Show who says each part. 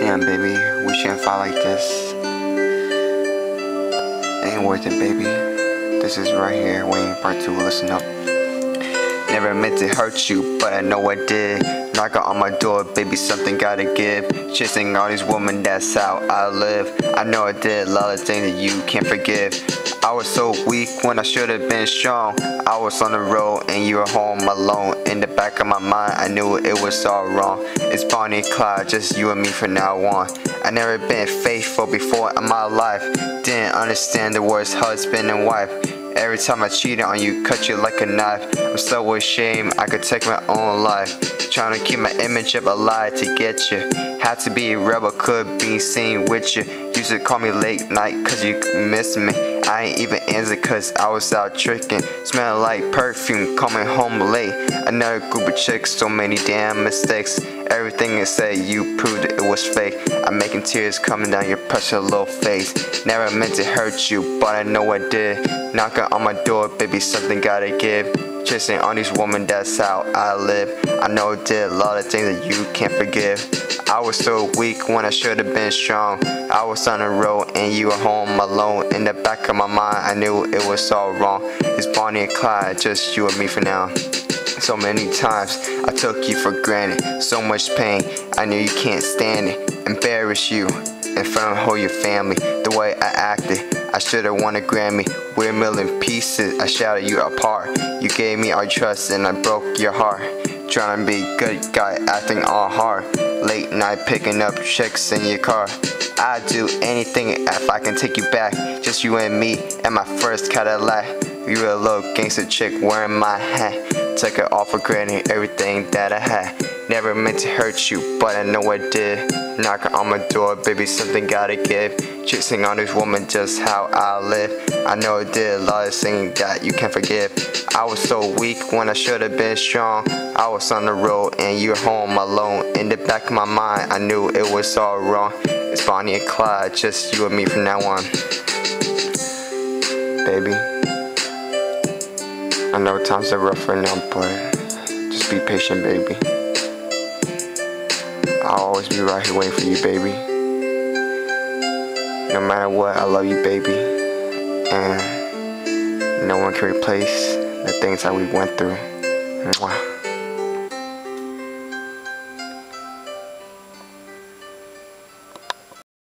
Speaker 1: Damn, baby, we shouldn't fight like this. Ain't worth it, baby. This is right here, waiting part 2, listen up. Never meant to hurt you, but I know I did. Knocking on my door, baby, something gotta give. Chasing all these women, that's how I live. I know I did a lot of things that you can't forgive. I was so weak when I should've been strong. I was on the road and you were home alone. In the back of my mind, I knew it was all wrong. It's Bonnie and Clyde, just you and me from now on. I never been faithful before in my life. Didn't understand the words husband and wife. Every time I cheated on you, cut you like a knife. I'm so ashamed I could take my own life. Trying to keep my image up alive to get you. Had to be a rebel, could be seen with you. Used to call me late night cause you miss me. I ain't even answer cause I was out tricking. Smelling like perfume, coming home late. Another group of chicks, so many damn mistakes. Everything you said, you proved it was fake. I'm making tears coming down your precious little face. Never meant to hurt you, but I know I did. Knocking on my door, baby, something gotta give. Chasing on these women, that's how I live. I know I did a lot of things that you can't forgive. I was so weak when I should've been strong. I was on the road and you were home alone. In the back of my mind, I knew it was all wrong. It's Bonnie and Clyde, just you and me for now. So many times I took you for granted. So much pain, I knew you can't stand it. Embarrass you in front of all your family. The way I acted, I should've won a Grammy. We're a million pieces, I shattered you apart. You gave me our trust and I broke your heart. Trying to be a good guy, acting all hard. Late night picking up chicks in your car. I'd do anything if I can take you back. Just you and me and my first Cadillac. You were a little gangster chick wearing my hat. Took it all for granted, everything that I had. Never meant to hurt you, but I know I did. Knocking on my door, baby, something gotta give. Chasing on this woman, just how I live. I know I did a lot of things that you can't forgive. I was so weak when I should've been strong. I was on the road and you were home alone. In the back of my mind, I knew it was all wrong. It's Bonnie and Clyde, just you and me from now on. Baby, I know times are rough right now, but just be patient, baby. I'll always be right here waiting for you, baby. No matter what, I love you, baby. And no one can replace the things that we went through. Mwah.